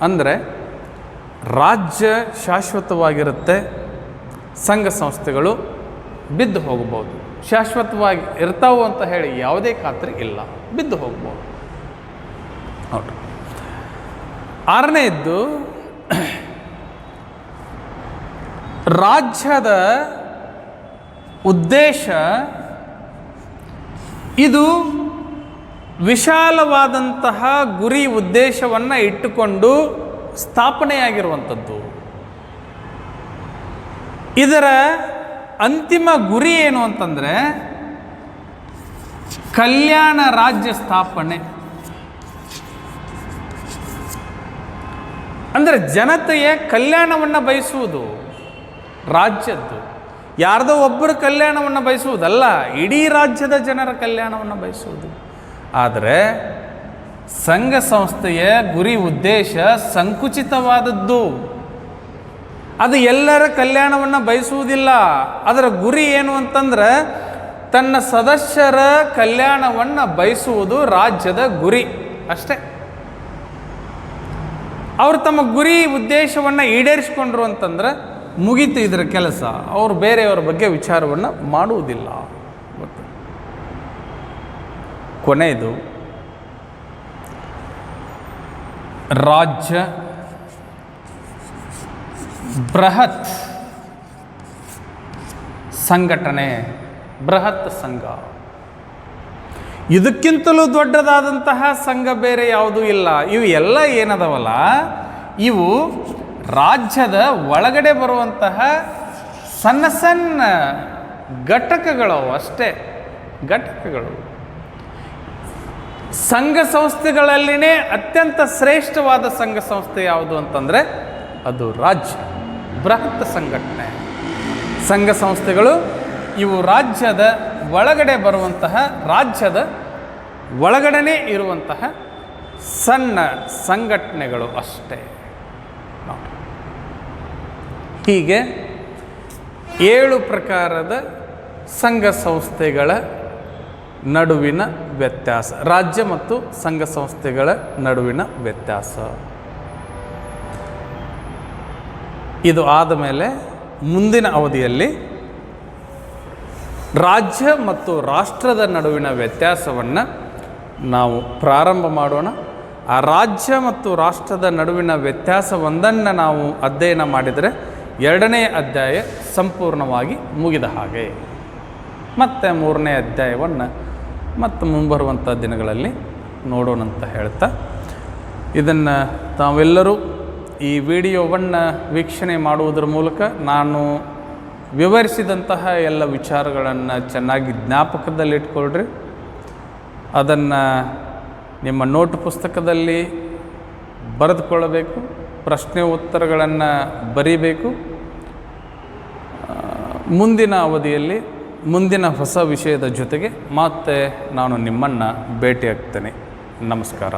S1: ಅಂದರೆ ರಾಜ್ಯ ಶಾಶ್ವತವಾಗಿರುತ್ತೆ, ಸಂಘ ಸಂಸ್ಥೆಗಳು ಬಿದ್ದು ಹೋಗ್ಬೋದು. ಶಾಶ್ವತವಾಗಿ ಇರ್ತಾವು ಅಂತ ಹೇಳಿ ಯಾವುದೇ ಖಾತ್ರಿ ಇಲ್ಲ, ಬಿದ್ದು ಹೋಗ್ಬೋದು. ಹೌದು. ಆರನೆಯದ್ದು, ರಾಜ್ಯದ ಉದ್ದೇಶ ಇದು ವಿಶಾಲವಾದಂತಹ ಗುರಿ ಉದ್ದೇಶವನ್ನು ಇಟ್ಟುಕೊಂಡು ಸ್ಥಾಪನೆಯಾಗಿರುವಂಥದ್ದು. ಇದರ ಅಂತಿಮ ಗುರಿ ಏನು ಅಂತಂದರೆ ಕಲ್ಯಾಣ ರಾಜ್ಯ ಸ್ಥಾಪನೆ. ಅಂದರೆ ಜನತೆಯ ಕಲ್ಯಾಣವನ್ನು ಬಯಸುವುದು ರಾಜ್ಯದ್ದು, ಯಾರ್ದೋ ಒಬ್ಬರ ಕಲ್ಯಾಣವನ್ನು ಬಯಸುವುದಲ್ಲ, ಇಡೀ ರಾಜ್ಯದ ಜನರ ಕಲ್ಯಾಣವನ್ನು ಬಯಸುವುದು. ಆದರೆ ಸಂಘ ಸಂಸ್ಥೆಯ ಗುರಿ ಉದ್ದೇಶ ಸಂಕುಚಿತವಾದದ್ದು. ಅದು ಎಲ್ಲರ ಕಲ್ಯಾಣವನ್ನು ಬಯಸುವುದಿಲ್ಲ. ಅದರ ಗುರಿ ಏನು ಅಂತಂದ್ರೆ ತನ್ನ ಸದಸ್ಯರ ಕಲ್ಯಾಣವನ್ನು ಬಯಸುವುದು ರಾಜ್ಯದ ಗುರಿ ಅಷ್ಟೇ. ಅವರು ತಮ್ಮ ಗುರಿ ಉದ್ದೇಶವನ್ನು ಈಡೇರಿಸಿಕೊಂಡ್ರು ಅಂತಂದ್ರೆ ಮುಗೀತು ಇದರ ಕೆಲಸ. ಅವರು ಬೇರೆಯವರ ಬಗ್ಗೆ ವಿಚಾರವನ್ನು ಮಾಡುವುದಿಲ್ಲ. ಕೊನೆಯದು, ರಾಜ್ಯ ಬೃಹತ್ ಸಂಘಟನೆ, ಬೃಹತ್ ಸಂಘ. ಇದಕ್ಕಿಂತಲೂ ದೊಡ್ಡದಾದಂತಹ ಸಂಘ ಬೇರೆ ಯಾವುದೂ ಇಲ್ಲ. ಇವು ಎಲ್ಲ ಏನದವಲ್ಲ, ಇವು ರಾಜ್ಯದ ಒಳಗಡೆ ಬರುವಂತಹ ಸಣ್ಣ ಸಣ್ಣ ಘಟಕಗಳು ಅಷ್ಟೇ, ಘಟಕಗಳು. ಸಂಘ ಸಂಸ್ಥೆಗಳಲ್ಲಿನೇ ಅತ್ಯಂತ ಶ್ರೇಷ್ಠವಾದ ಸಂಘ ಸಂಸ್ಥೆ ಯಾವುದು ಅಂತಂದರೆ ಅದು ರಾಜ್ಯ ಬೃಹತ್ ಸಂಘಟನೆ. ಸಂಘ ಸಂಸ್ಥೆಗಳು ಇವು ರಾಜ್ಯದ ಒಳಗಡೆ ಬರುವಂತಹ, ರಾಜ್ಯದ ಒಳಗಡೆನೇ ಇರುವಂತಹ ಸಣ್ಣ ಸಂಘಟನೆಗಳು ಅಷ್ಟೇ. ಹೀಗೆ 7 ಪ್ರಕಾರದ ಸಂಘ ಸಂಸ್ಥೆಗಳ ನಡುವಿನ ವ್ಯತ್ಯಾಸ, ರಾಜ್ಯ ಮತ್ತು ಸಂಘ ಸಂಸ್ಥೆಗಳ ನಡುವಿನ ವ್ಯತ್ಯಾಸ. ಇದು ಆದ ಮೇಲೆ ಮುಂದಿನ ಅವಧಿಯಲ್ಲಿ ರಾಜ್ಯ ಮತ್ತು ರಾಷ್ಟ್ರದ ನಡುವಿನ ವ್ಯತ್ಯಾಸವನ್ನು ನಾವು ಪ್ರಾರಂಭ ಮಾಡೋಣ. ಆ ರಾಜ್ಯ ಮತ್ತು ರಾಷ್ಟ್ರದ ನಡುವಿನ ವ್ಯತ್ಯಾಸವೊಂದನ್ನು ನಾವು ಅಧ್ಯಯನ ಮಾಡಿದರೆ 2ನೇ ಅಧ್ಯಾಯ ಸಂಪೂರ್ಣವಾಗಿ ಮುಗಿದ ಹಾಗೆ. ಮತ್ತು 3ನೇ ಅಧ್ಯಾಯವನ್ನು ಮತ್ತು ಮುಂಬರುವಂಥ ದಿನಗಳಲ್ಲಿ ನೋಡೋಣಂತ ಹೇಳ್ತಾ, ಇದನ್ನು ತಾವೆಲ್ಲರೂ ಈ ವಿಡಿಯೋವನ್ನು ವೀಕ್ಷಣೆ ಮಾಡುವುದರ ಮೂಲಕ ನಾನು ವಿವರಿಸಿದಂತಹ ಎಲ್ಲ ವಿಚಾರಗಳನ್ನು ಚೆನ್ನಾಗಿ ಜ್ಞಾಪಕದಲ್ಲಿಟ್ಕೊಳ್ರಿ. ಅದನ್ನು ನಿಮ್ಮ ನೋಟ್ ಪುಸ್ತಕದಲ್ಲಿ ಬರೆದುಕೊಳ್ಳಬೇಕು, ಪ್ರಶ್ನೆ ಉತ್ತರಗಳನ್ನು ಬರೀಬೇಕು. ಮುಂದಿನ ಅವಧಿಯಲ್ಲಿ ಮುಂದಿನ ಹೊಸ ವಿಷಯದ ಜೊತೆಗೆ ಮತ್ತೆ ನಾನು ನಿಮ್ಮನ್ನು ಭೇಟಿಯಾಗ್ತೇನೆ. ನಮಸ್ಕಾರ.